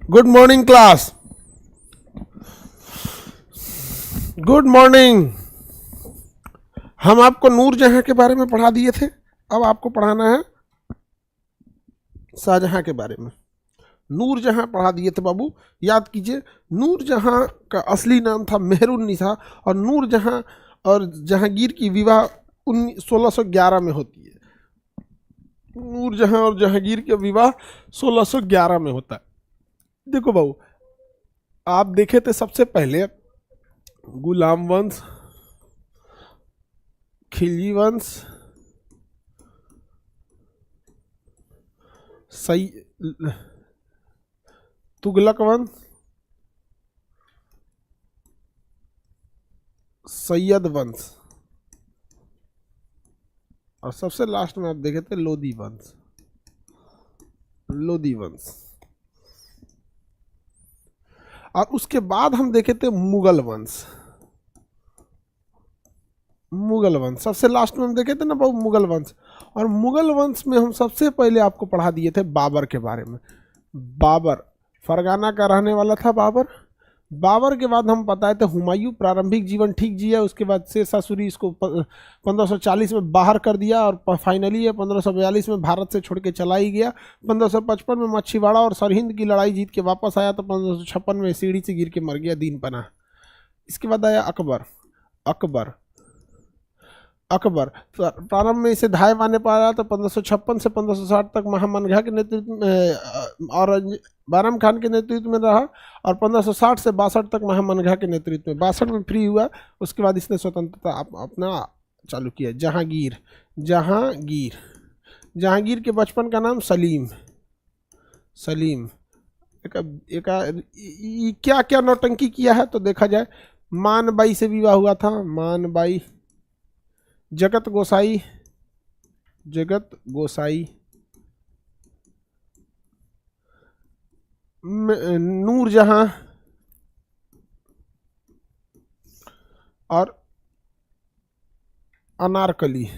Good morning class, good morning. हम आपको नूरजहां के बारे में पढ़ा दिए थे, अब आपको पढ़ाना है शाहजहां के बारे में। नूरजहां पढ़ा दिए थे बाबू, याद कीजिए। नूरजहां का असली नाम था मेहरुन्निसा और नूरजहां और जहांगीर की विवाह 1611 में होती है। नूरजहां और जहांगीर का विवाह 1611 में होता है। देखो बाबू, आप देखे थे सबसे पहले गुलाम वंश, खिलजी वंश, तुगलक वंश, सैयद वंश और सबसे लास्ट में आप देखे थे लोदी वंश। लोदी वंश। और उसके बाद हम देखे थे मुगल वंश। मुगल वंश सबसे लास्ट में हम देखे थे ना बाबू, मुगल वंश। और मुगल वंश में हम सबसे पहले आपको पढ़ा दिए थे बाबर के बारे में। बाबर फरगाना का रहने वाला था बाबर। बाबर के बाद हम बताए थे हुमायूं प्रारंभिक जीवन ठीक जिया, उसके बाद शेरशाह सूरी इसको 1540 में बाहर कर दिया और फाइनली ये 1542 में भारत से छोड़ के चला ही गया। 1555 में मच्छीवाड़ा और सरहिंद की लड़ाई जीत के वापस आया तो 1556 में सीढ़ी से गिर के मर गया दीन पनाह। इसके बाद आया अकबर। अकबर अकबर प्रारंभ में इसे धाय माने पाया तो 1556 से 1560 तक महामनघा के नेतृत्व में और बारम खान के नेतृत्व में रहा और 1560 से 62 तक महामनघा के नेतृत्व में। 62 में फ्री हुआ, उसके बाद इसने स्वतंत्रता अपना चालू किया। जहांगीर। जहांगीर जहांगीर के बचपन का नाम सलीम। सलीम क्या क्या नौटंकी किया है तो देखा जाए। मानबाई से विवाह हुआ था। मानबाई। जगत गोसाई। जगत गोसाई। नूरजहां और अनारकली।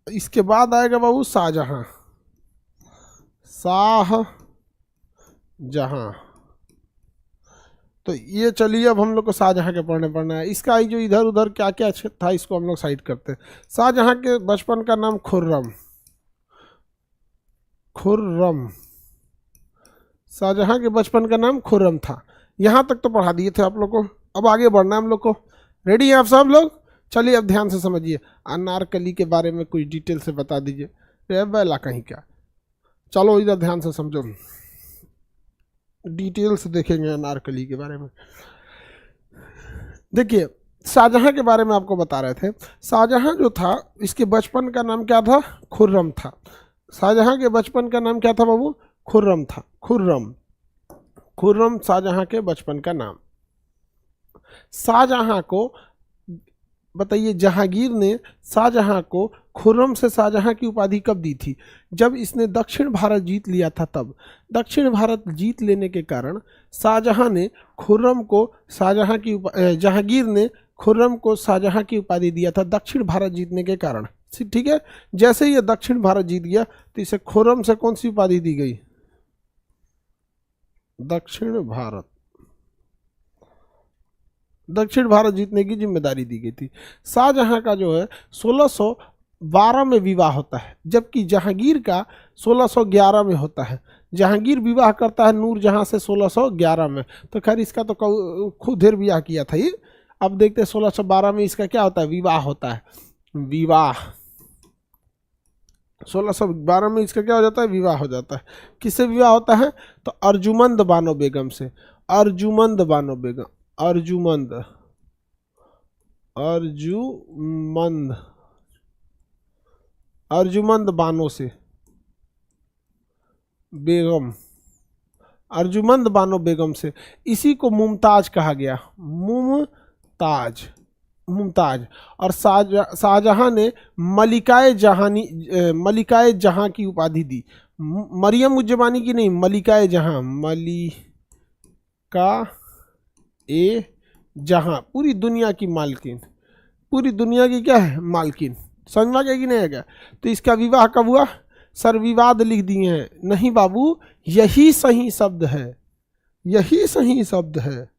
इसके बाद आएगा बाबू शाहजहां। शाहजहां। तो ये चलिए, अब हम लोग को शाहजहां के पढ़ना है। इसका जो इधर उधर क्या क्या था इसको हम लोग साइड करते हैं। शाहजहां के बचपन का नाम खुर्रम। खुर्रम। शाहजहां के बचपन का नाम खुर्रम था। यहाँ तक तो पढ़ा दिए थे आप लोग को, अब आगे बढ़ना है हम लोग को। रेडी हैं आप सब लोग? चलिए अब ध्यान से समझिए। अनारकली के बारे में कुछ डिटेल से बता दीजिए। बेला कहीं क्या, चलो इधर ध्यान से समझो, डिटेल से देखेंगे अनारकली के बारे में। देखिए, शाहजहां के बारे में आपको बता रहे थे। शाहजहां जो था, इसके बचपन का नाम क्या था? खुर्रम था। शाहजहां के बचपन का नाम क्या था बाबू? खुर्रम था। खुर्रम। खुर्रम शाहजहां के बचपन का नाम। शाहजहां को बताइए, जहांगीर ने शाहजहां को खुर्रम से शाहजहां की उपाधि कब दी थी? जब इसने दक्षिण भारत जीत लिया था तब। दक्षिण भारत जीत लेने के कारण शाहजहां ने खुर्रम को शाहजहां की जहांगीर ने खुर्रम को शाहजहां की उपाधि दिया था दक्षिण भारत जीतने के कारण। ठीक है, जैसे ये दक्षिण भारत जीत गया तो इसे खुर्रम से कौन सी उपाधि दी गई? दक्षिण भारत। दक्षिण भारत जीतने की जिम्मेदारी दी गई थी। शाहजहां का जो है 1612 में विवाह होता है, जबकि जहांगीर का 1611 में होता है। जहांगीर विवाह करता है नूरजहां से 1611 में। तो खैर इसका तो खुद देर विवाह किया था ये। अब देखते हैं 1612 में इसका क्या होता है? विवाह होता है। विवाह 1612 में इसका क्या हो जाता है? विवाह हो जाता है। किससे विवाह होता है? तो अर्जुमंद बानो बेगम से। अर्जुमंद बानो बेगम। अर्जुमंद। अर्जुमंद। अर्जुमंद बानो से बेगम। अर्जुमंद बानो बेगम से। इसी को मुमताज कहा गया। मुमताज। मुमताज। और शाहजहां ने मलिकाए जहां की उपाधि दी। मरियम उज्जमानी की नहीं, मलिकाए जहां। मलिका ए जहां, पूरी दुनिया की मालकिन। पूरी दुनिया की क्या है? मालकिन। समझ में आ गया कि नहीं आ गया? तो इसका विवाह कब हुआ? सर विवाद लिख दिए हैं। नहीं बाबू, यही सही शब्द है, यही सही शब्द है।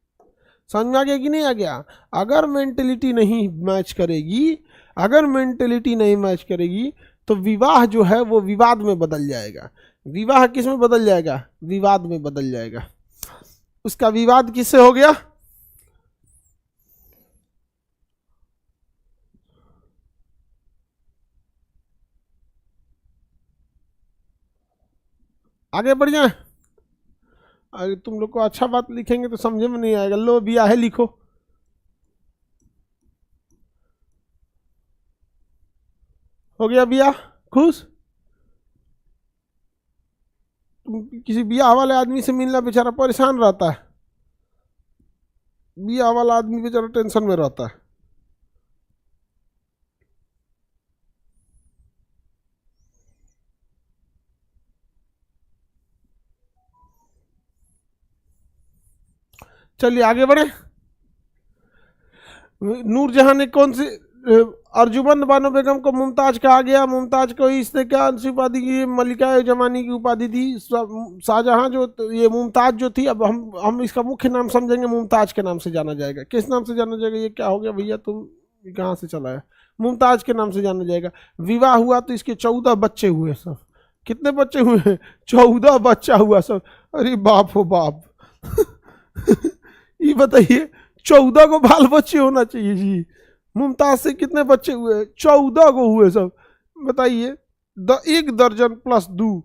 समझ में आ गया कि नहीं आ गया? अगर मेंटेलिटी नहीं मैच करेगी, अगर मेंटेलिटी नहीं मैच करेगी तो विवाह जो है वो विवाद में बदल जाएगा। विवाह किस में बदल जाएगा? विवाद में बदल जाएगा। उसका विवाद किससे हो गया? आगे बढ़ जाए। अगर तुम लोग को अच्छा बात लिखेंगे तो समझे में नहीं आएगा। लो बिया है लिखो। हो गया बिया? खुश? तुम किसी बिया वाले आदमी से मिलना बेचारा परेशान रहता है, बिया वाला आदमी बेचारा टेंशन में रहता है। चलिए आगे बढ़े। नूरजहां ने कौन सी अर्जुमंद बानो बेगम को मुमताज कहा गया? मुमताज को इसने क्या उपाधि की? मलिका जमानी की उपाधि थी। शाहजहां जो ये मुमताज जो थी, अब हम इसका मुख्य नाम समझेंगे, मुमताज के नाम से जाना जाएगा। किस नाम से जाना जाएगा? ये क्या हो गया भैया, तुम कहाँ से चला है? मुमताज के नाम से जाना जाएगा। विवाह हुआ तो इसके 14 बच्चे हुए सब। कितने बच्चे हुए? 14 बच्चा हुआ सब। अरे बाप हो बाप। ये बताइए, 14 को बाल बच्चे होना चाहिए जी। मुमताज से कितने बच्चे हुए? 14 को हुए सब। बताइए, 1 दर्जन प्लस 2,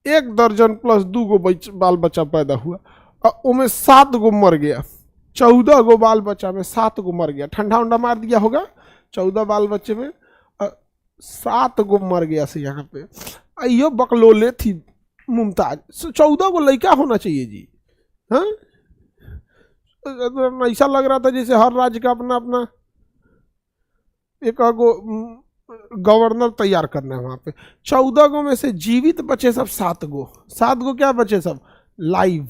1 दर्जन प्लस 2 को बाल बच्चा पैदा हुआ और उनमें 7 को मर गया। 14 को बाल बच्चा में 7 को मर गया। ठंडा उंडा मार दिया होगा 14 बाल बच्चे में, 7 को मर गया से यहाँ पे। अयो बकलोले थी मुमताज। 14 को लड़का होना चाहिए जी। हाँ, ऐसा लग रहा था जैसे हर राज्य का अपना अपना एक गवर्नर तैयार करना है वहां पे। 14 गो में से जीवित बचे सब 7 गो। 7 गो क्या बचे? सब लाइव।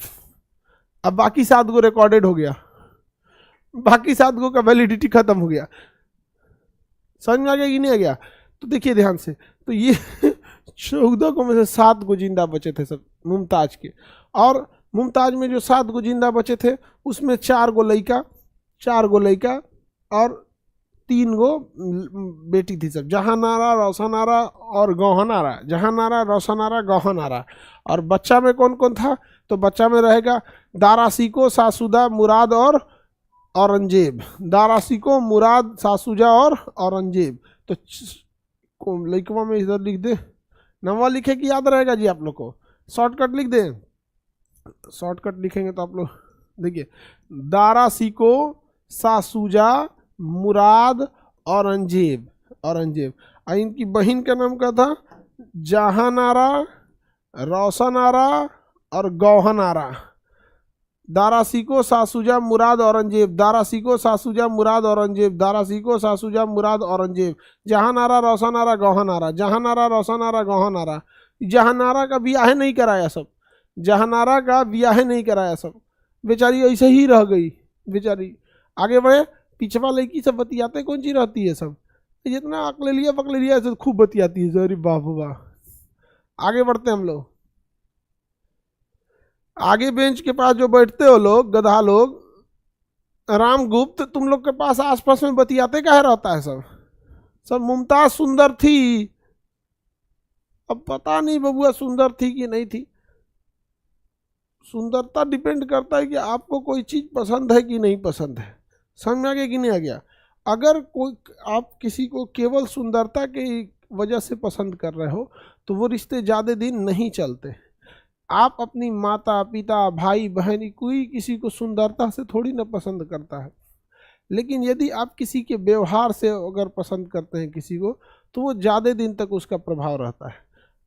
अब बाकी 7 गो रिकॉर्डेड हो गया, बाकी 7 गो का वैलिडिटी खत्म हो गया। समझ में आ गया कि नहीं आ गया? तो देखिए ध्यान से, तो ये 14 को में से 7 गो जिंदा बचे थे सब मुमताज के। और मुमताज में जो 7 गो जिंदा बचे थे उसमें 4 गो लड़का, 4 गो लड़का और 3 गो बेटी थी सब। जहानारा, रोशनारा और गौहनारा। जहानारा, रोशनारा, गौहनारा। और बच्चा में कौन कौन था? तो बच्चा में रहेगा दारासिको, सासुदा, मुराद और औरंगजेब। दारासिको, मुराद, सासुजा और औरंगजेब। तो लड़कवा में इधर लिख दे, नवा लिखे कि याद रहेगा जी आप लोग को? शॉर्टकट लिख दे। शॉर्टकट लिखेंगे तो आप लोग देखिए, दारासिको, सासुजा, मुराद, औरंगजेब। औरंगजेब। और इनकी बहन का नाम क्या था? जहानारा, रोशनारा और गौहनारा। दारासिको, सासुजा, मुराद, औरंगजेब। दारासिको, सासुजा, मुराद, औरंगजेब। दारासिको, सासुजा, मुराद, औरंगजेब। जहानारा, रोशनारा, गौहनारा। जहानारा, रोशनारा, गौहनारा। जहानारा का ब्याह नहीं कराया सब। जहानारा का ब्याह नहीं कराया सब। बेचारी ऐसे ही रह गई बेचारी। आगे बढ़े। पिछवा लड़की सब बतियाते कौन सी रहती है सब, जितना अकले लिया पकले लिया ऐसे खूब बतियाती है। अरे बाप वाह। आगे बढ़ते हैं हम लोग। आगे बेंच के पास जो बैठते हो लोग, गधा लोग, रामगुप्त, तुम लोग के पास आसपास में बतियाते क्या रहता है सब? सब मुमताज सुंदर थी। अब पता नहीं बबुआ सुंदर थी कि नहीं थी। सुंदरता डिपेंड करता है कि आपको कोई चीज पसंद है कि नहीं पसंद है। समझ में आ गया कि नहीं आ गया? अगर कोई आप किसी को केवल सुंदरता की वजह से पसंद कर रहे हो तो वो रिश्ते ज़्यादा दिन नहीं चलते। आप अपनी माता पिता भाई बहन, कोई किसी को सुंदरता से थोड़ी ना पसंद करता है। लेकिन यदि आप किसी के व्यवहार से अगर पसंद करते हैं किसी को, तो वो ज़्यादा दिन तक उसका प्रभाव रहता है।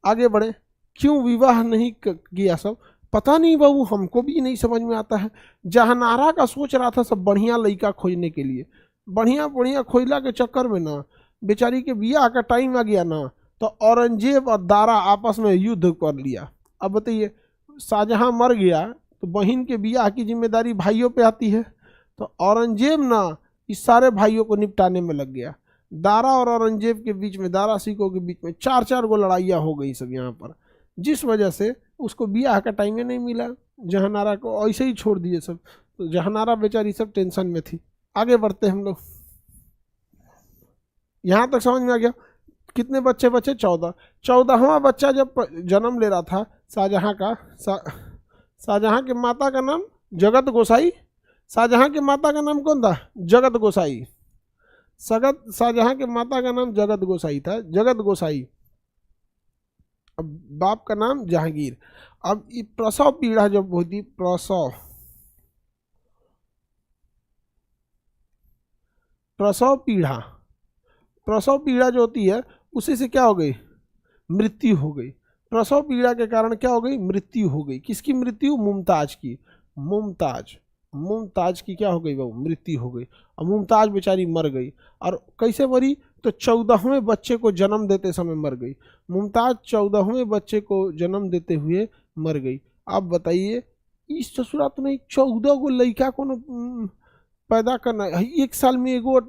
आगे बढ़े। क्यों विवाह नहीं किया सब? पता नहीं बाबू, हमको भी नहीं समझ में आता है। जहानारा का सोच रहा था सब बढ़िया लड़का खोजने के लिए। बढ़िया बढ़िया खोजला के चक्कर में ना बेचारी के बियाह का टाइम आ गया ना, तो औरंगजेब और दारा आपस में युद्ध कर लिया। अब बताइए, शाहजहां मर गया तो बहन के बियाह की जिम्मेदारी भाइयों पे आती है। तो औरंगजेब ना इस सारे भाइयों को निपटाने में लग गया। दारा और औरंगजेब के बीच में, दारा सिखों के बीच में 4-4 गो लड़ाइयाँ हो गई सब यहाँ पर, जिस वजह से उसको ब्याह का टाइम ही नहीं मिला। जहानारा को ऐसे ही छोड़ दिए सब। तो जहानारा बेचारी सब टेंशन में थी। आगे बढ़ते हम लोग। यहाँ तक समझ में आ गया। कितने बच्चे बचे? 14। 14वां बच्चा जब जन्म ले रहा था शाहजहां का, शाहजहां के माता का नाम जगत गोसाई। शाहजहां के माता का नाम कौन था? जगत गोसाई। शाहजहां के माता का नाम जगत गोसाई था, जगत गोसाई। अब बाप का नाम जहांगीर। अब ये प्रसव पीड़ा जब होती, प्रसव पीड़ा जो होती है, उसी से क्या हो गई? मृत्यु हो गई। प्रसव पीड़ा के कारण क्या हो गई? मृत्यु हो गई। किसकी मृत्यु? मुमताज की। मुमताज की क्या हो गई? वो मृत्यु हो गई। और मुमताज बेचारी मर गई। और कैसे मरी? तो 14वें बच्चे को जन्म देते समय मर गई। मुमताज 14वें बच्चे को जन्म देते हुए मर गई। अब बताइए, इस ससुरात में 14 गो लड़का को पैदा करना है, एक साल में एगो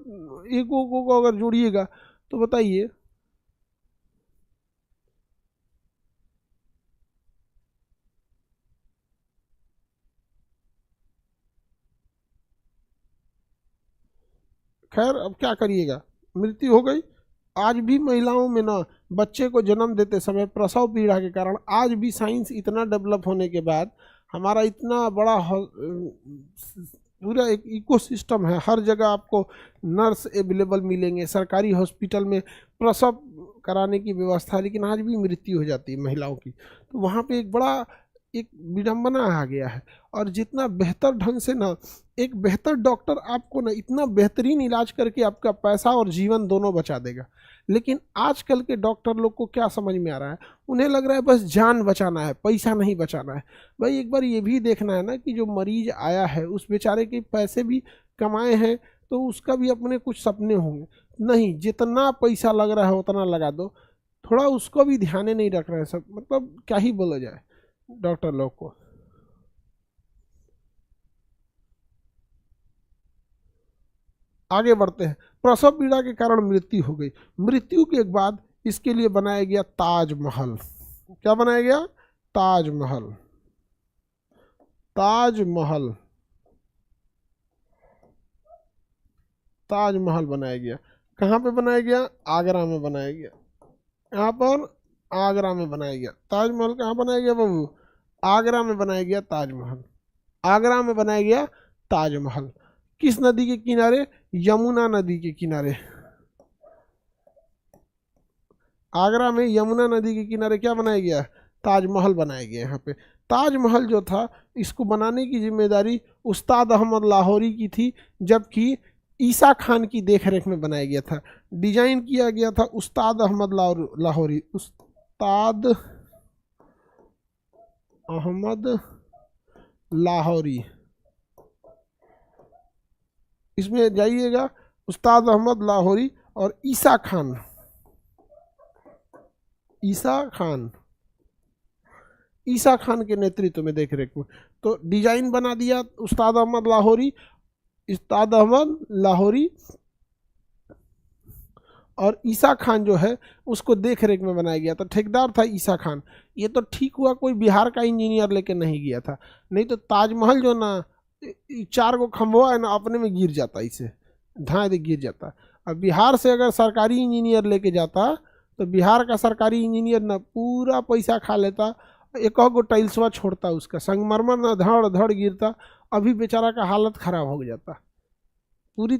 को अगर जोड़िएगा तो बताइए। खैर अब क्या करिएगा, मृत्यु हो गई। आज भी महिलाओं में ना बच्चे को जन्म देते समय प्रसव पीड़ा के कारण, आज भी साइंस इतना डेवलप होने के बाद, हमारा इतना बड़ा पूरा एक इकोसिस्टम है, हर जगह आपको नर्स अवेलेबल मिलेंगे, सरकारी हॉस्पिटल में प्रसव कराने की व्यवस्था, लेकिन आज भी मृत्यु हो जाती है महिलाओं की। तो वहाँ पे एक बड़ा एक विडंबना आ गया है। और जितना बेहतर ढंग से ना एक बेहतर डॉक्टर आपको ना इतना बेहतरीन इलाज करके आपका पैसा और जीवन दोनों बचा देगा, लेकिन आजकल के डॉक्टर लोग को क्या समझ में आ रहा है? उन्हें लग रहा है बस जान बचाना है, पैसा नहीं बचाना है। भाई एक बार ये भी देखना है ना कि जो मरीज आया है उस बेचारे के पैसे भी कमाए हैं, तो उसका भी अपने कुछ सपने होंगे। नहीं, जितना पैसा लग रहा है उतना लगा दो, थोड़ा उसको भी ध्यान नहीं रख रहे हैं सब। मतलब क्या ही बोला जाए डॉक्टर लोग को। आगे बढ़ते हैं। प्रसव पीड़ा के कारण मृत्यु हो गई। मृत्यु के बाद इसके लिए बनाया गया ताजमहल। क्या बनाया गया? ताजमहल। ताजमहल ताजमहल बनाया गया। कहाँ पे बनाया गया? आगरा में बनाया गया। यहाँ पर आगरा में बनाया गया। ताजमहल कहाँ बनाया गया बाबू? आगरा में बनाया गया ताजमहल। आगरा में बनाया गया ताजमहल। किस नदी के किनारे? यमुना नदी के किनारे। आगरा में यमुना नदी के किनारे क्या बनाया गया? ताजमहल बनाया गया। यहाँ पे ताजमहल जो था, इसको बनाने की जिम्मेदारी उस्ताद अहमद लाहौरी की थी, जबकि ईसा खान की देखरेख में बनाया गया था। डिजाइन किया गया था उस्ताद अहमद लाहौरी। उस्ताद अहमद लाहौरी, इसमें जाइएगा, उस्ताद अहमद लाहौरी और ईसा खान। ईसा खान के नेतृत्व में देख रेख में तो डिजाइन बना दिया उस्ताद अहमद लाहौरी और ईसा खान जो है उसको देख रेख में बनाया गया था। ठेकेदार था ईसा खान। ये तो ठीक हुआ कोई बिहार का इंजीनियर लेके नहीं गया था, नहीं तो ताजमहल जो ना 4 गो खंभवा है ना अपने में गिर जाता, इसे धाए दे गिर जाता। अब बिहार से अगर सरकारी इंजीनियर लेके जाता तो बिहार का सरकारी इंजीनियर ना पूरा पैसा खा लेता, एक गो टाइल्सवा छोड़ता, उसका संगमरमर ना धड़ धड़ गिरता, अभी बेचारा का हालत खराब हो जाता। पूरी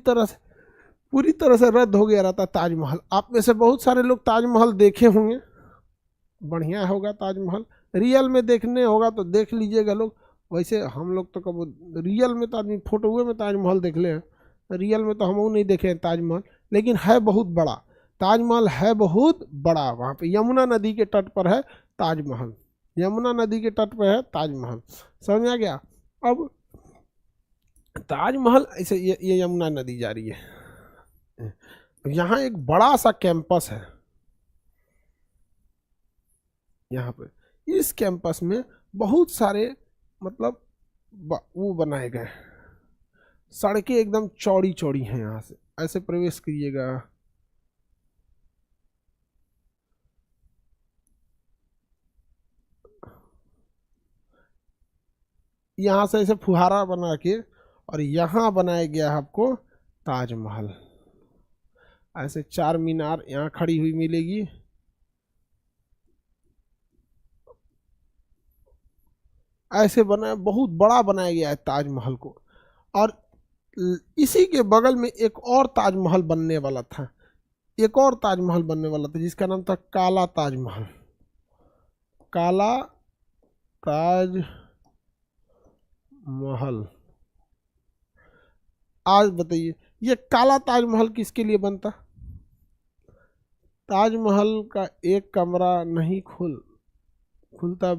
तरह से रद्द हो गया रहता ताजमहल। आप में से बहुत सारे लोग ताजमहल देखे होंगे, बढ़िया होगा ताजमहल। रियल में देखने होगा तो देख लीजिएगा लोग। वैसे हम लोग तो कब रियल में तो आदमी फोटोए में ताजमहल देख ले हैं, रियल में तो हम नहीं देखे हैं ताजमहल, लेकिन है बहुत बड़ा। ताजमहल है बहुत बड़ा। वहाँ पे यमुना नदी के तट पर है ताजमहल। यमुना नदी के तट पर है ताजमहल। समझ में आ गया? अब ताजमहल ऐसे ये यमुना नदी जा रही है। यहाँ एक बड़ा सा कैंपस है। यहाँ पे इस कैंपस में बहुत सारे मतलब वो बनाए गए, सड़कें एकदम चौड़ी चौड़ी हैं। यहाँ से ऐसे प्रवेश करिएगा, यहाँ से ऐसे फुहारा बना के और यहाँ बनाया गया है आपको ताजमहल। ऐसे 4 मीनार यहाँ खड़ी हुई मिलेगी। ऐसे बना, बहुत बड़ा बनाया गया है ताजमहल को। और इसी के बगल में एक और ताजमहल बनने वाला था, एक और ताजमहल बनने वाला था जिसका नाम था काला ताजमहल। काला ताजमहल। आज बताइए ये काला ताजमहल किसके लिए बनता? ताजमहल का एक कमरा नहीं खुलता,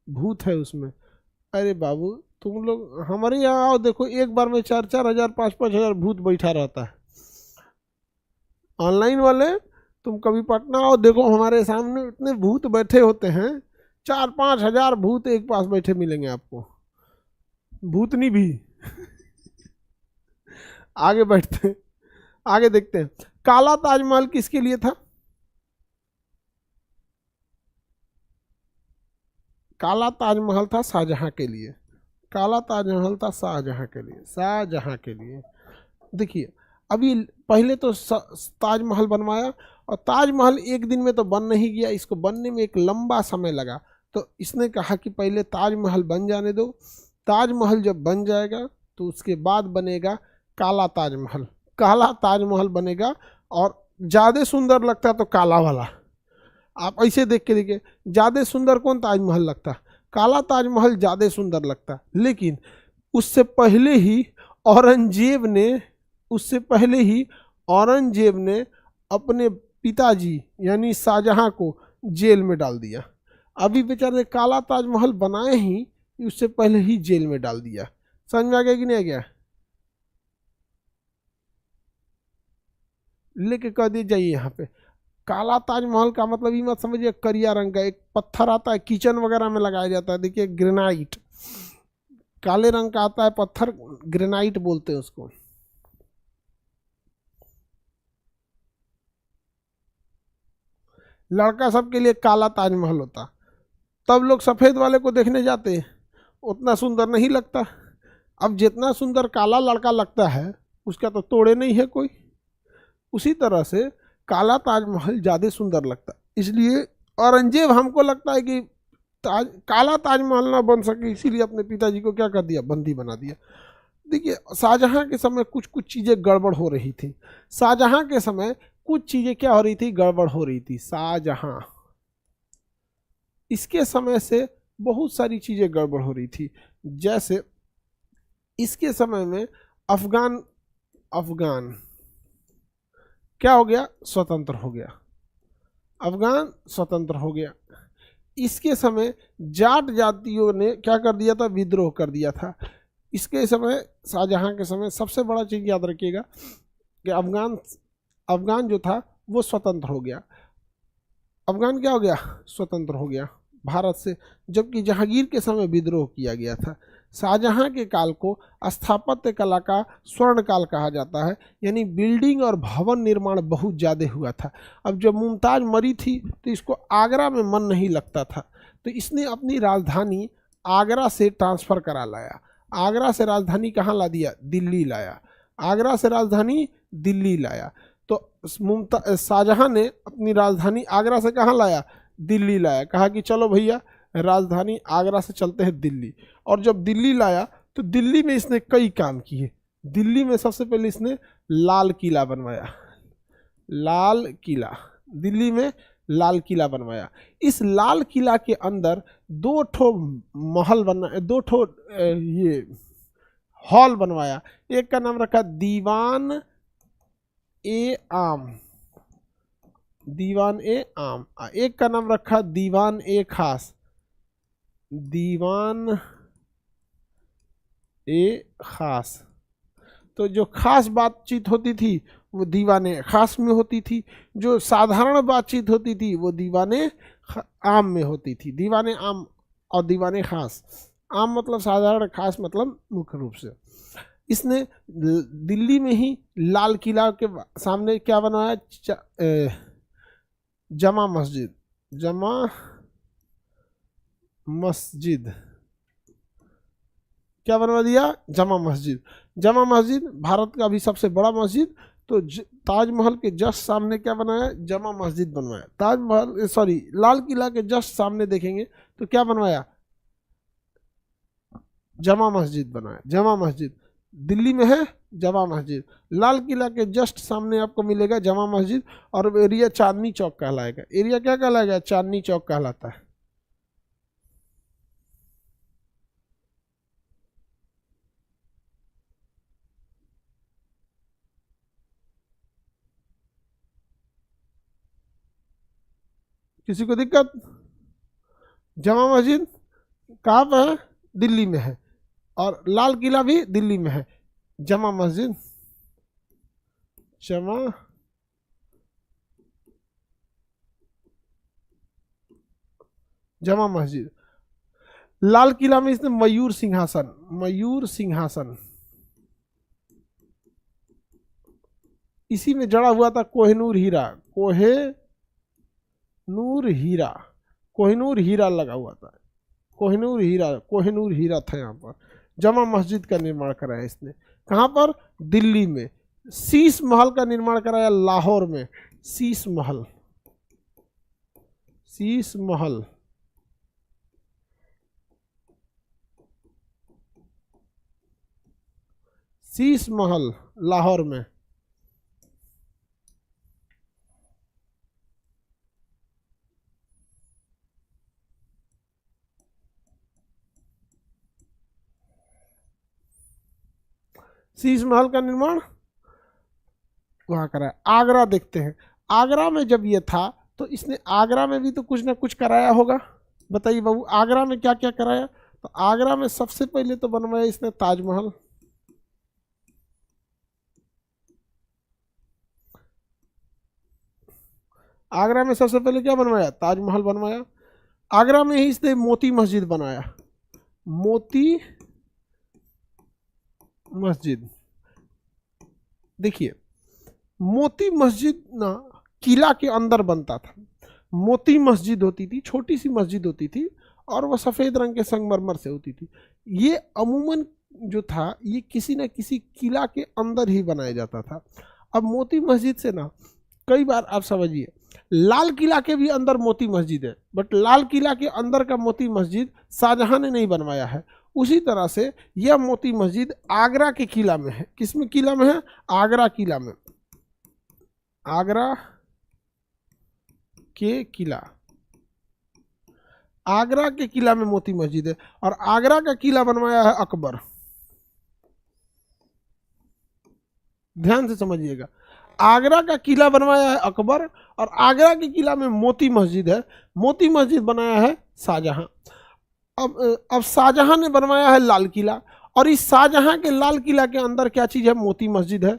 भूत है उसमें। अरे बाबू तुम लोग हमारे यहाँ आओ, देखो एक बार में 4-4 हजार 5-5 हजार भूत बैठा रहता है। ऑनलाइन वाले तुम कभी पटना आओ, देखो हमारे सामने इतने भूत बैठे होते हैं, 4-5 हजार भूत एक पास बैठे मिलेंगे आपको, भूतनी भी। आगे बैठते हैं, आगे देखते हैं। काला ताजमहल किसके लिए था? काला ताजमहल था शाहजहां के लिए। काला ताजमहल था शाहजहां के लिए, शाहजहां के लिए। देखिए अभी पहले तो ताजमहल बनवाया, और ताजमहल एक दिन में तो बन नहीं गया, इसको बनने में एक लंबा समय लगा। तो इसने कहा कि पहले ताजमहल बन जाने दो, ताजमहल जब बन जाएगा तो उसके बाद बनेगा काला ताजमहल। काला ताजमहल बनेगा, और ज़्यादा सुंदर लगता तो काला वाला। आप ऐसे देख के देखिए, ज़्यादा सुंदर कौन ताजमहल लगता? काला ताजमहल ज़्यादा सुंदर लगता। लेकिन उससे पहले ही औरंगजेब ने अपने पिताजी यानी शाहजहां को जेल में डाल दिया। अभी बेचारे काला ताजमहल बनाए ही, उससे पहले ही जेल में डाल दिया। समझ में आ गया कि नहीं आ गया? लेके कह दिए जाइए यहाँ पे। काला ताजमहल का मतलब ये मत समझिए करिया रंग का, एक पत्थर आता है किचन वगैरह में लगाया जाता है, देखिए ग्रेनाइट, काले रंग का आता है पत्थर, ग्रेनाइट बोलते हैं उसको। लड़का सबके लिए काला ताजमहल होता, तब लोग सफेद वाले को देखने जाते, उतना सुंदर नहीं लगता। अब जितना सुंदर काला लड़का लगता है उसका तो तोड़े नहीं है कोई। उसी तरह से काला ताजमहल ज़्यादा सुंदर लगता, इसलिए औरंगजेब हमको लगता है कि काला ताजमहल ना बन सके, इसीलिए अपने पिताजी को क्या कर दिया, बंदी बना दिया। देखिए शाहजहां के समय कुछ कुछ चीज़ें गड़बड़ हो रही थी। शाहजहां के समय कुछ चीज़ें क्या हो रही थी, गड़बड़ हो रही थी। शाहजहां इसके समय से बहुत सारी चीज़ें गड़बड़ हो रही थी। जैसे इसके समय में अफगान क्या हो गया, स्वतंत्र हो गया। अफगान स्वतंत्र हो गया। इसके समय जाट जातियों ने क्या कर दिया था, विद्रोह कर दिया था। इसके समय शाहजहां के समय सबसे बड़ा चीज़ याद रखिएगा कि अफगान जो था वो स्वतंत्र हो गया। अफगान क्या हो गया, स्वतंत्र हो गया भारत से। जबकि जहांगीर के समय विद्रोह किया गया था। शाहजहां के काल को स्थापत्य कला का स्वर्ण काल कहा जाता है, यानी बिल्डिंग और भवन निर्माण बहुत ज़्यादा हुआ था। अब जब मुमताज़ मरी थी तो इसको आगरा में मन नहीं लगता था, तो इसने अपनी राजधानी आगरा से ट्रांसफ़र करा लाया। आगरा से राजधानी कहाँ ला दिया, दिल्ली लाया। आगरा से राजधानी दिल्ली लाया। तो शाहजहां ने अपनी राजधानी आगरा से कहाँ लाया, दिल्ली लाया। कहा कि चलो भैया राजधानी आगरा से चलते हैं दिल्ली। और जब दिल्ली लाया तो दिल्ली में इसने कई काम किए। दिल्ली में सबसे पहले इसने लाल किला बनवाया। लाल किला, दिल्ली में लाल किला बनवाया। इस लाल किला के अंदर 2 ठो महल बना, 2 ठो ये हॉल बनवाया। एक का नाम रखा दीवान ए आम, दीवान ए आम। एक का नाम रखा दीवान ए खास, दीवान ए खास। तो जो खास बातचीत होती थी वो दीवाने खास में होती थी, जो साधारण बातचीत होती थी वो दीवाने आम में होती थी। दीवाने आम और दीवाने खास, आम मतलब साधारण, खास मतलब मुख्य रूप से। इसने दिल्ली में ही लाल किला के सामने क्या बनवाया, जमा मस्जिद, जमा मस्जिद। क्या बनवा दिया, जमा मस्जिद। जमा मस्जिद भारत का अभी सबसे बड़ा मस्जिद, तो ताजमहल के जस्ट सामने क्या बनाया, जमा मस्जिद बनवाया। ताजमहल सॉरी लाल किला के जस्ट सामने देखेंगे तो क्या बनवाया, जमा मस्जिद बनाया। जमा मस्जिद दिल्ली में है, जमा मस्जिद। लाल किला के जस्ट सामने आपको मिलेगा जमा मस्जिद, और एरिया चांदनी चौक कहलाएगा। एरिया क्या कहलाएगा, चांदनी चौक कहलाता है। किसी को दिक्कत, जमा मस्जिद कहाँ पर है, दिल्ली में है, और लाल किला भी दिल्ली में है। जमा मस्जिद, जमा जमा मस्जिद। लाल किला में इसने मयूर सिंहासन, मयूर सिंहासन, इसी में जड़ा हुआ था कोहिनूर हीरा, कोहेनूर हीरा, कोहिनूर हीरा लगा हुआ था, कोहिनूर हीरा, कोहिनूर हीरा था यहाँ पर। जमा मस्जिद का निर्माण कराया इसने, कहाँ पर, दिल्ली में। शीश महल का निर्माण कराया लाहौर में, शीश महल, शीश महल। शीश महल लाहौर में। शीश महल का निर्माण वहां कराया। आगरा देखते हैं, आगरा में जब ये था तो इसने आगरा में भी तो कुछ ना कुछ कराया होगा। बताइए बाबू, आगरा में क्या क्या कराया। तो आगरा में सबसे पहले तो बनवाया इसने ताजमहल। आगरा में सबसे पहले क्या बनवाया, ताजमहल बनवाया। आगरा में ही इसने मोती मस्जिद बनाया, मोती मस्जिद। देखिए, मोती मस्जिद ना किला के अंदर बनता था। मोती मस्जिद होती थी, छोटी सी मस्जिद होती थी, और वह सफ़ेद रंग के संगमरमर से होती थी। ये अमूमन जो था ये किसी न किसी किला के अंदर ही बनाया जाता था। अब मोती मस्जिद से ना कई बार आप समझिए, लाल किला के भी अंदर मोती मस्जिद है, बट लाल किला के अंदर का मोती मस्जिद शाहजहां ने नहीं बनवाया है। उसी तरह से यह मोती मस्जिद आगरा के किला में है। किसमें किला में है, आगरा किला में, आगरा के किला, आगरा के किला में मोती मस्जिद है। और आगरा का किला बनवाया है अकबर। ध्यान से समझिएगा, आगरा का किला बनवाया है अकबर, और आगरा के किला में मोती मस्जिद है। मोती मस्जिद बनाया है शाहजहां। अब शाहजहां ने बनवाया है लाल किला, और इस शाहजहां के लाल किला के अंदर क्या चीज है, मोती मस्जिद है।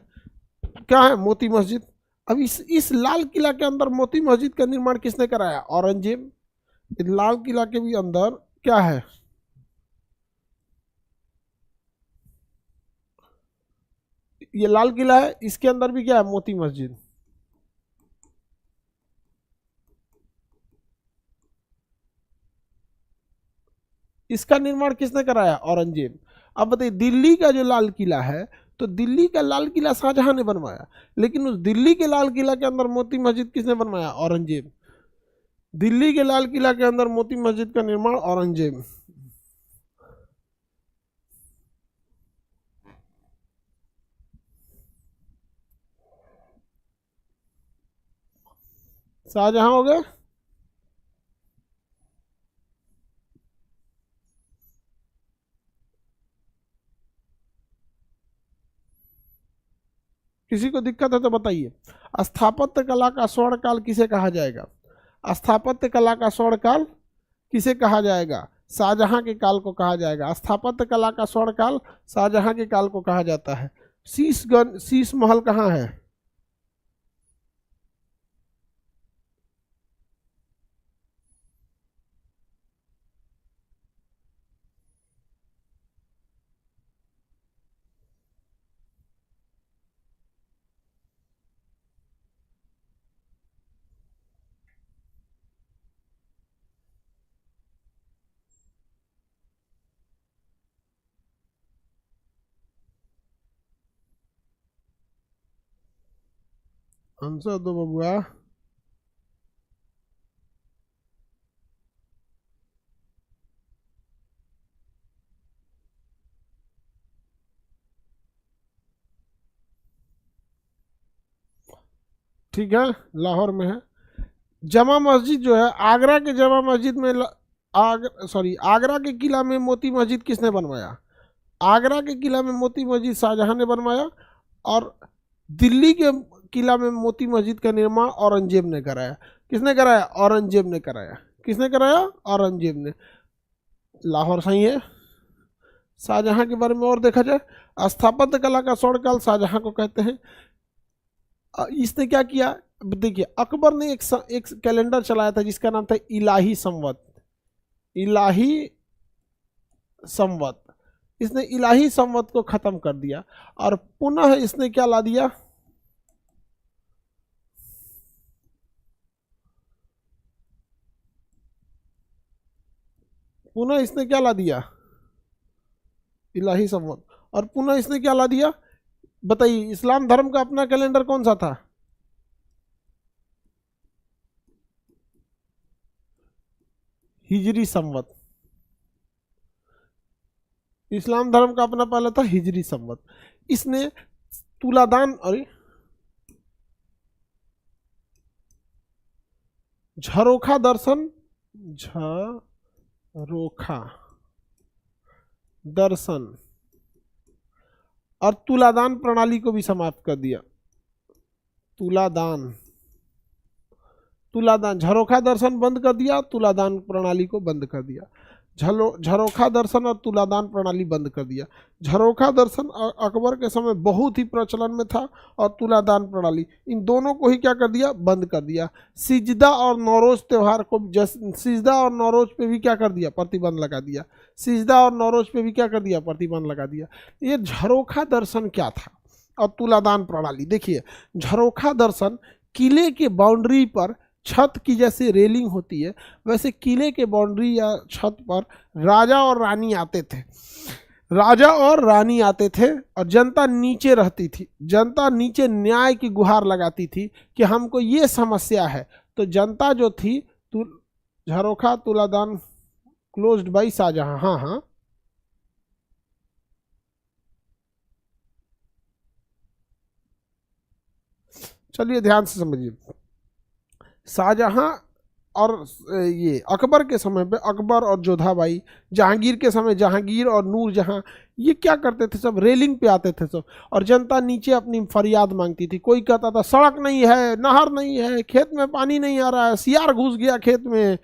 क्या है, मोती मस्जिद। अब इस लाल किला के अंदर मोती मस्जिद का निर्माण किसने कराया, औरंगजेब। लाल किला के भी अंदर क्या है, ये लाल किला है, इसके अंदर भी क्या है, मोती मस्जिद। इसका निर्माण किसने कराया, औरंगजेब। अब बताइए, दिल्ली का जो लाल किला है, तो दिल्ली का लाल किला शाहजहां ने बनवाया, लेकिन उस दिल्ली के लाल किला के अंदर मोती मस्जिद किसने बनवाया, औरंगजेब। दिल्ली के लाल किला के अंदर मोती मस्जिद का निर्माण औरंगजेब। शाहजहां हो गए। किसी को दिक्कत है तो बताइए। स्थापत्य कला का स्वर्ण काल किसे कहा जाएगा, स्थापत्य कला का स्वर्ण काल किसे कहा जाएगा, शाहजहां के काल को कहा जाएगा। स्थापत्य कला का स्वर्ण काल शाहजहां के काल को कहा जाता है। शीश महल कहाँ है, आंसर दो बबुआ। ठीक है, लाहौर में है। जमा मस्जिद जो है, आगरा के जमा मस्जिद में आगरा के किला में मोती मस्जिद किसने बनवाया? आगरा के किला में मोती मस्जिद शाहजहां ने बनवाया, और दिल्ली के किला में मोती मस्जिद का निर्माण औरंगजेब ने कराया। किसने कराया? औरंगजेब ने कराया। किसने कराया? औरंगजेब ने। लाहौर सही है। शाहजहां के बारे में और देखा जाए, स्थापत्य कला का स्वर्णकाल शाहजहां को कहते हैं। इसने क्या किया? देखिए, अकबर ने एक कैलेंडर चलाया था जिसका नाम था इलाही संवत। इलाही संवत, इसने इलाही संवत को खत्म कर दिया, और पुनः इसने क्या ला दिया? पुनः इसने क्या ला दिया? इलाही संवत। और पुनः इसने क्या ला दिया? बताइए, इस्लाम धर्म का अपना कैलेंडर कौन सा था? हिजरी संवत। इस्लाम धर्म का अपना पहला था हिजरी संवत। इसने तुलादान, अरे झरोखा दर्शन, झरोखा दर्शन और तुलादान प्रणाली को भी समाप्त कर दिया। तुलादान, तुलादान, झरोखा दर्शन बंद कर दिया, तुलादान प्रणाली को बंद कर दिया। झरोखा दर्शन और तुलादान प्रणाली बंद कर दिया। झरोखा दर्शन अकबर के समय बहुत ही प्रचलन में था, और तुलादान प्रणाली, इन दोनों को ही क्या कर दिया? बंद कर दिया। सिजदा और नौरोज त्यौहार को, सिजदा और नौरोज पे भी क्या कर दिया? प्रतिबंध लगा दिया। सिजदा और नौरोज पे भी क्या कर दिया? प्रतिबंध लगा दिया। ये झरोखा दर्शन क्या था और तुलादान प्रणाली? देखिए, झरोखा दर्शन, किले के बाउंड्री पर छत की जैसे रेलिंग होती है, वैसे किले के बाउंड्री या छत पर राजा और रानी आते थे। राजा और रानी आते थे और जनता नीचे रहती थी। जनता नीचे न्याय की गुहार लगाती थी कि हमको ये समस्या है। तो जनता जो थी, झरोखा तुलादान क्लोज्ड बाई शाहजहां। हाँ हाँ, चलिए ध्यान से समझिए। शाहजहां और ये अकबर के समय पे अकबर और जोधाबाई, जहांगीर के समय जहांगीर और नूरजहां, ये क्या करते थे? सब रेलिंग पे आते थे सब, और जनता नीचे अपनी फरियाद मांगती थी। कोई कहता था सड़क नहीं है, नहर नहीं है, खेत में पानी नहीं आ रहा है, सियार घुस गया खेत में,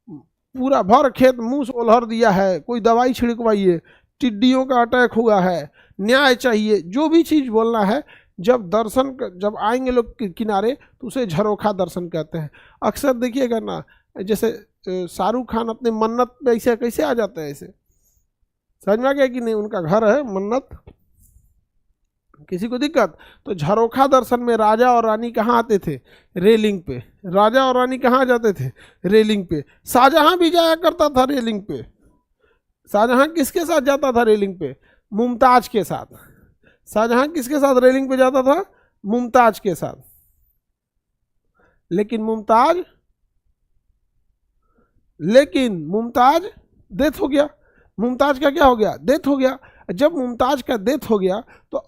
पूरा भर खेत मूस ओलहर दिया है, कोई दवाई छिड़कवाइए, टिड्डियों का अटैक हुआ है, न्याय चाहिए। जो भी चीज़ बोलना है, जब आएंगे लोग किनारे, तो उसे झरोखा दर्शन कहते हैं। अक्सर देखिएगा ना, जैसे शाहरुख खान अपने मन्नत पे ऐसे कैसे आ जाते हैं, ऐसे समझ में आ गया कि नहीं? उनका घर है मन्नत, किसी को दिक्कत? तो झरोखा दर्शन में राजा और रानी कहाँ आते थे? रेलिंग पे। राजा और रानी कहाँ जाते थे? रेलिंग पे। शाहजहां भी जाया करता था रेलिंग पे। शाहजहां किसके साथ जाता था रेलिंग पे? मुमताज के साथ। शाहजहां किसके साथ रेलिंग पे जाता था? मुमताज के साथ। लेकिन मुमताज डेथ हो गया। मुमताज का क्या हो गया? डेथ हो गया। जब मुमताज का डेथ हो गया, तो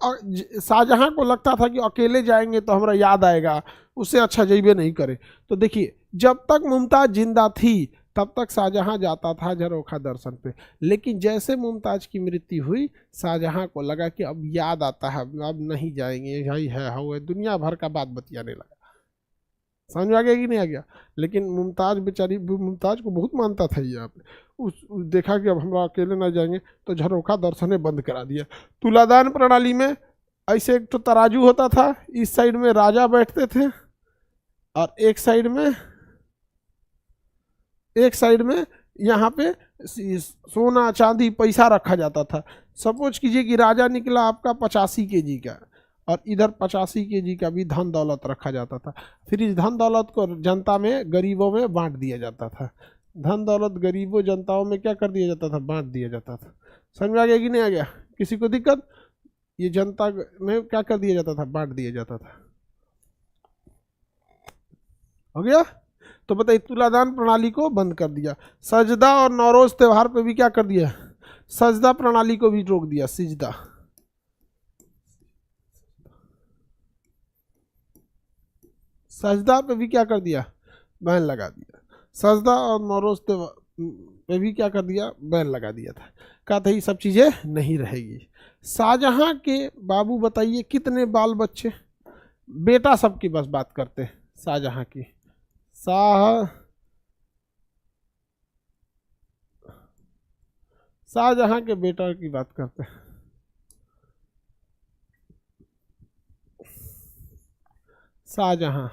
शाहजहां को लगता था कि अकेले जाएंगे तो हमारा याद आएगा, उससे अच्छा जइबे नहीं करे। तो देखिए, जब तक मुमताज जिंदा थी तब तक शाहजहां जाता था झरोखा दर्शन पे। लेकिन जैसे मुमताज की मृत्यु हुई, शाहजहां को लगा कि अब याद आता है, अब नहीं जाएंगे, यही है हुए, दुनिया भर का बात बतियाने लगा। समझ में आ गया कि नहीं आ गया? लेकिन मुमताज बेचारी, मुमताज को बहुत मानता था ये। आप देखा कि अब हमरा अकेले ना जाएंगे, तो झरोखा दर्शन बंद करा दिया। तुलादान प्रणाली में ऐसे एक तो तराजू होता था, इस साइड में राजा बैठते थे, और एक साइड में यहाँ पे सोना चांदी पैसा रखा जाता था। सपोज कीजिए कि राजा निकला आपका 85 kg का, और इधर 85 kg का भी धन दौलत रखा जाता था। फिर इस धन दौलत को जनता में, गरीबों में बांट दिया जाता था। धन दौलत गरीबों जनताओं में क्या कर दिया जाता था? बांट दिया जाता था। समझ में आ गया कि नहीं आ गया? किसी को दिक्कत? ये जनता में क्या कर दिया जाता था? बांट दिया जाता था। हो गया। तो बताइए तुलादान प्रणाली को बंद कर दिया। सजदा और नौरोज त्योहार पे भी क्या कर दिया, सजदा प्रणाली को भी रोक दिया। सिजदा, सजदा पे भी क्या कर दिया, बैन लगा दिया। सजदा और नौरोज पे भी क्या कर दिया, बैन लगा दिया था। कहा था ये सब चीजें नहीं रहेगी। शाहजहां के बाबू बताइए कितने बाल बच्चे, बेटा सबकी बस बात करते हैं शाहजहां की। शाहजहां के बेटा की बात करते हैं। शाहजहां,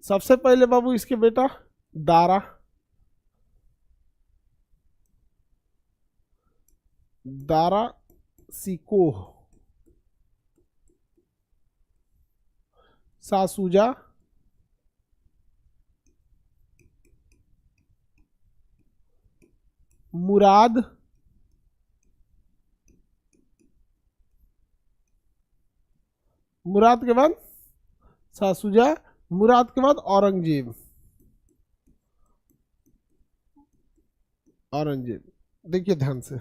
सबसे पहले बाबू इसके बेटा दारा, दारा सिकोह, सासूजा, मुराद, मुराद के बाद सासूजा, मुराद के बाद औरंगजेब, औरंगजेब। देखिए ध्यान से,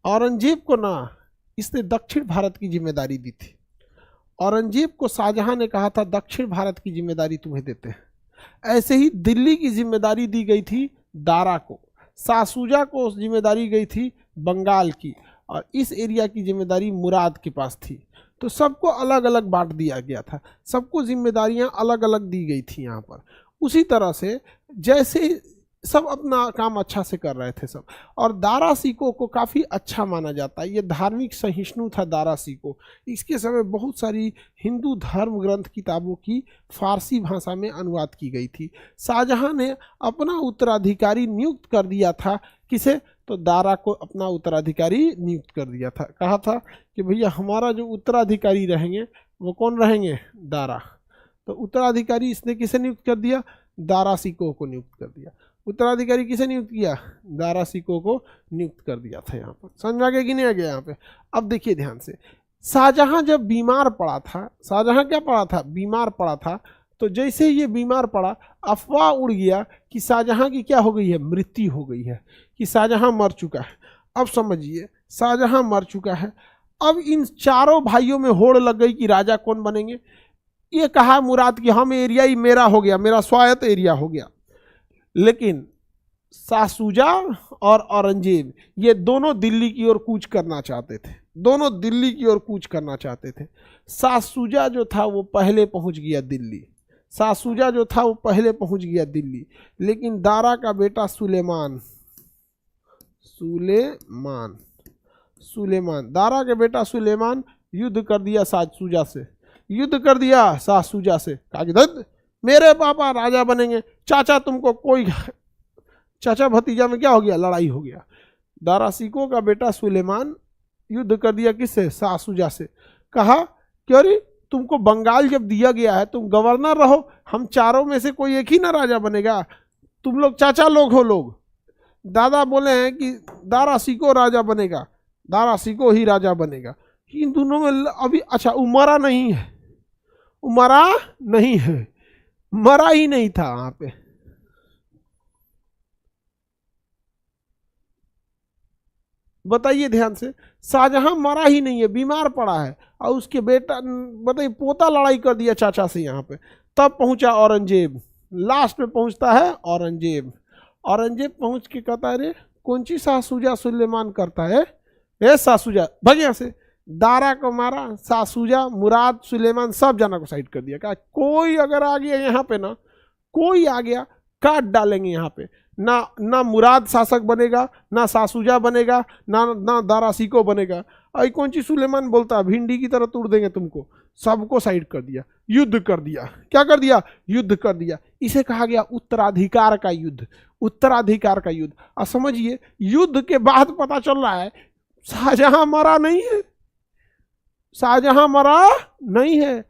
औरंगजेब को ना इसने दक्षिण भारत की जिम्मेदारी दी थी। औरंगजेब को शाहजहां ने कहा था दक्षिण भारत की जिम्मेदारी तुम्हें देते हैं। ऐसे ही दिल्ली की जिम्मेदारी दी गई थी दारा को, सासूजा को जिम्मेदारी गई थी बंगाल की, और इस एरिया की जिम्मेदारी मुराद के पास थी। तो सबको अलग अलग बांट दिया गया था, सबको जिम्मेदारियां अलग अलग दी गई थी यहाँ पर। उसी तरह से जैसे सब अपना काम अच्छा से कर रहे थे सब। और दारा सिकोह को काफ़ी अच्छा माना जाता है, ये धार्मिक सहिष्णु था दारा सिकोह। इसके समय बहुत सारी हिंदू धर्म ग्रंथ किताबों की फारसी भाषा में अनुवाद की गई थी। शाहजहां ने अपना उत्तराधिकारी नियुक्त कर दिया था, किसे, तो दारा को अपना उत्तराधिकारी नियुक्त कर दिया था। कहा था कि भैया हमारा जो उत्तराधिकारी रहेंगे वो कौन रहेंगे, दारा। तो उत्तराधिकारी इसने किसे नियुक्त कर दिया, दारा सिकोह को नियुक्त कर दिया। उत्तराधिकारी किसे नियुक्त किया, दारा सिकोह को नियुक्त कर दिया था। यहाँ पर समझ आ गया कि नहीं आ गया यहाँ पे। अब देखिए ध्यान से, शाहजहां जब बीमार पड़ा था, शाहजहां क्या पड़ा था, बीमार पड़ा था। तो जैसे ये बीमार पड़ा, अफवाह उड़ गया कि शाहजहां की क्या हो गई है, मृत्यु हो गई है, कि शाहजहां मर चुका है। अब समझिए शाहजहां मर चुका है। अब इन चारों भाइयों में होड़ लग गई कि राजा कौन बनेंगे। ये कहा मुराद कि हम एरिया ही मेरा हो गया, मेरा स्वायत्त एरिया हो गया। लेकिन सासूजा और औरंगजेब ये दोनों दिल्ली की ओर कूच करना चाहते थे, दोनों दिल्ली की ओर कूच करना चाहते थे। सासूजा जो था वो पहले पहुंच गया दिल्ली, सासूजा जो था वो पहले पहुंच गया दिल्ली। लेकिन दारा का बेटा सुलेमान, सुलेमान, सुलेमान, दारा के बेटा सुलेमान युद्ध कर दिया सासूजा से, युद्ध कर दिया सासूजा से। कहा कि दद मेरे पापा राजा बनेंगे, चाचा तुमको कोई, चाचा भतीजा में क्या हो गया, लड़ाई हो गया। दारा सिकोह का बेटा सुलेमान युद्ध कर दिया किससे, सासूजा से। कहा कि अरे तुमको बंगाल जब दिया गया है तुम गवर्नर रहो, हम चारों में से कोई एक ही ना राजा बनेगा, तुम लोग चाचा लोग हो लोग। दादा बोले हैं कि दारा सिकोह राजा बनेगा, दारा सिकोह ही राजा बनेगा। इन दोनों में अभी अच्छा उमरा नहीं है, उमरा नहीं है, मरा ही नहीं था वहां पे। बताइए ध्यान से, शाहजहां मरा ही नहीं है, बीमार पड़ा है, और उसके बेटा बताइए पोता लड़ाई कर दिया चाचा से यहाँ पे। तब पहुंचा औरंगजेब, लास्ट में पहुंचता है औरंगजेब। औरंगजेब पहुंच के कहता है अरे कौन सी सासूजा सुलेमान करता है, ए सासूजा भाग यहाँ से। दारा को मारा, सासूजा, मुराद, सुलेमान सब जना को साइड कर दिया। कहा कोई अगर आ गया यहाँ पे ना, कोई आ गया काट डालेंगे यहाँ पे। ना मुराद शासक बनेगा, ना सासुजा बनेगा, ना दारासिको बनेगा। आई कौन ची सुलेमान बोलता है भिंडी की तरह तोड़ देंगे तुमको। सबको साइड कर दिया, युद्ध कर दिया। क्या कर दिया? युद्ध कर दिया। इसे कहा गया उत्तराधिकार का युद्ध, उत्तराधिकार का युद्ध। अब समझिए, युद्ध के बाद पता चल रहा है शाहजहां मरा नहीं है, शाहजहां मरा नहीं है।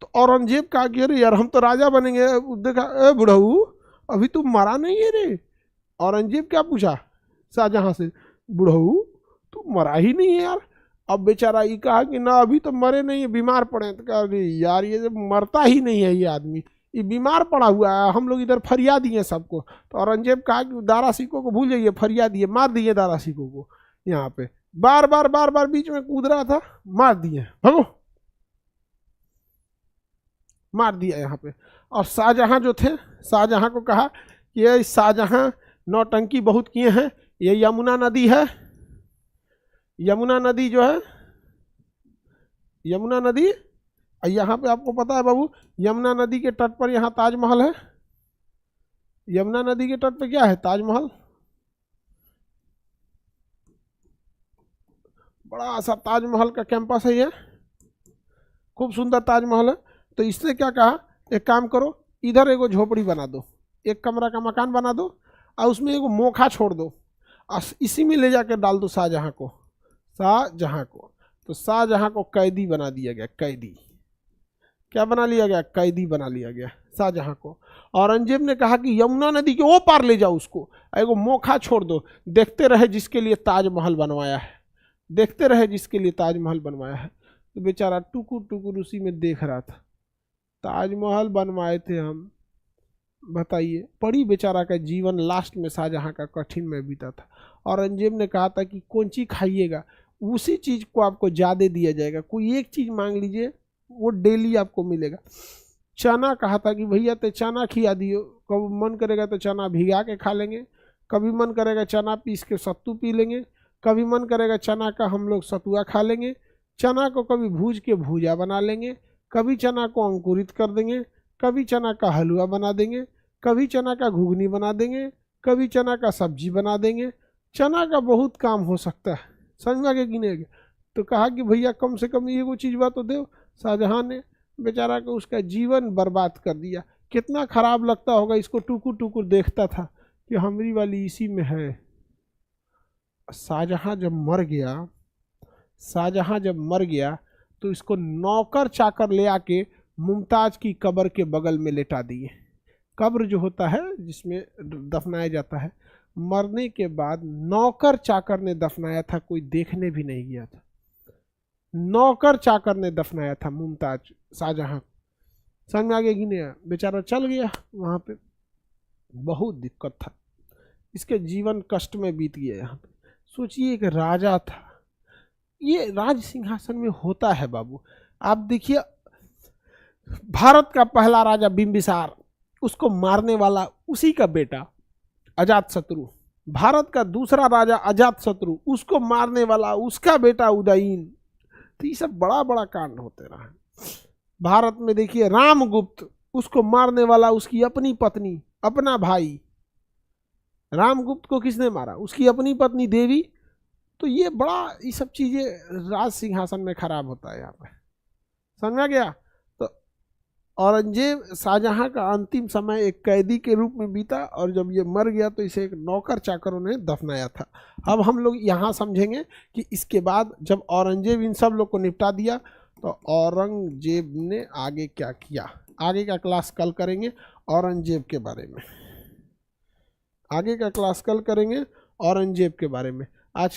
तो औरंगजेब कहा कि अरे यार हम तो राजा बनेंगे। देखा, बुढ़ऊ अभी तू मरा नहीं है रे। औरंगजेब क्या पूछा शाहजहां से, बुढ़ऊ तू मरा ही नहीं है यार। अब बेचारा ये कहा कि ना अभी तो मरे नहीं है, बीमार पड़े। तो कहा अरे यार ये जब मरता ही नहीं है ये आदमी, ये बीमार पड़ा हुआ है, हम लोग इधर फरियाद दिए सबको। तो औरंगजेब कहा कि दारा सिकों को भूल जाइए, फरियाद दिए, मार दिए दारा सिकों को। यहाँ पे बार बार बीच में कूद रहा था, मार दिए, भगो, मार दिया यहाँ पे। और शाहजहां जो थे, शाहजहां को कहा कि ये शाहजहां नौटंकी बहुत किए हैं, ये यमुना नदी है, यमुना नदी जो है, यमुना नदी, यहाँ पे आपको पता है बाबू, यमुना नदी के तट पर यहाँ ताजमहल है। यमुना नदी के तट पे क्या है? ताजमहल। बड़ा सा ताजमहल का कैंपस है ये, खूब सुंदर ताजमहल है। तो इसने क्या कहा, एक काम करो, इधर एगो झोपड़ी बना दो, एक कमरा का मकान बना दो, और उसमें एगो मोखा छोड़ दो, और इसी में ले जाकर डाल दो शाहजहां को, शाहजहां को। तो शाहजहां को कैदी बना दिया गया, कैदी। क्या बना लिया गया? कैदी बना लिया गया शाहजहां को। औरंगजेब ने कहा कि यमुना नदी के वो पार ले जाओ उसको, एगो मोखा छोड़ दो, देखते रहे जिसके लिए ताजमहल बनवाया है, देखते रहे जिसके लिए ताजमहल बनवाया है। तो बेचारा टुकुर टुकुर उसी में देख रहा था। ताजमहल बनवाए थे हम, बताइए। पड़ी बेचारा का जीवन लास्ट में शाहजहां का कठिन में बीता था। औरंगजेब ने कहा था कि कौन चीज खाइएगा, उसी चीज को आपको ज्यादा दिया जाएगा, कोई एक चीज मांग लीजिए वो डेली आपको मिलेगा। चना कहा था कि भैया तो चना खिला दियो, कभी मन करेगा तो चना भिगा के खा लेंगे, कभी मन करेगा चना पीस के सत्तू पी लेंगे, कभी मन करेगा चना का हम लोग सतुआ खा लेंगे, चना को कभी भूज के भूजा बना लेंगे, कभी चना को अंकुरित कर देंगे, कभी चना का हलवा बना देंगे, कभी चना का घुगनी बना देंगे, कभी चना का सब्जी बना देंगे। चना का बहुत काम हो सकता है, समझ के गिनेगे। तो कहा कि भैया कम से कम ये वो चीज़ बात तो दो। शाहजहां ने बेचारा को उसका जीवन बर्बाद कर दिया। कितना खराब लगता होगा, इसको टुकुर टुकुर देखता था कि हमारी वाली इसी में है। शाहजहां जब मर गया, शाहजहां जब मर गया तो इसको नौकर चाकर ले आके मुमताज की कब्र के बगल में लेटा दिए। कब्र जो होता है जिसमें दफनाया जाता है, मरने के बाद नौकर चाकर ने दफनाया था, कोई देखने भी नहीं गया था। नौकर चाकर ने दफनाया था मुमताज शाहजहां। समझ में आ गया कि नहीं? बेचारा चल गया वहां पे, बहुत दिक्कत था, इसके जीवन कष्ट में बीत गया। यहाँ पे सोचिए, एक राजा था, ये राज सिंहासन में होता है बाबू। आप देखिए, भारत का पहला राजा बिंबिसार, उसको मारने वाला उसी का बेटा अजातशत्रु। भारत का दूसरा राजा अजातशत्रु, उसको मारने वाला उसका बेटा उदयीन। तो ये सब बड़ा बड़ा कांड होते रहा। भारत में देखिए, रामगुप्त, उसको मारने वाला उसकी अपनी पत्नी, अपना भाई। रामगुप्त को किसने मारा? उसकी अपनी पत्नी देवी। तो ये बड़ा, ये सब चीजें राज सिंहासन में खराब होता है यहाँ पे, समझ गया? तो औरंगजेब, शाहजहां का अंतिम समय एक कैदी के रूप में बीता, और जब ये मर गया तो इसे एक नौकर चाकरों ने दफनाया था। अब हम लोग यहाँ समझेंगे कि इसके बाद जब औरंगजेब इन सब लोग को निपटा दिया तो औरंगजेब ने आगे क्या किया। आगे का क्लास कल करेंगे औरंगजेब के बारे में, आगे का क्लास कल करेंगे औरंगजेब के बारे में।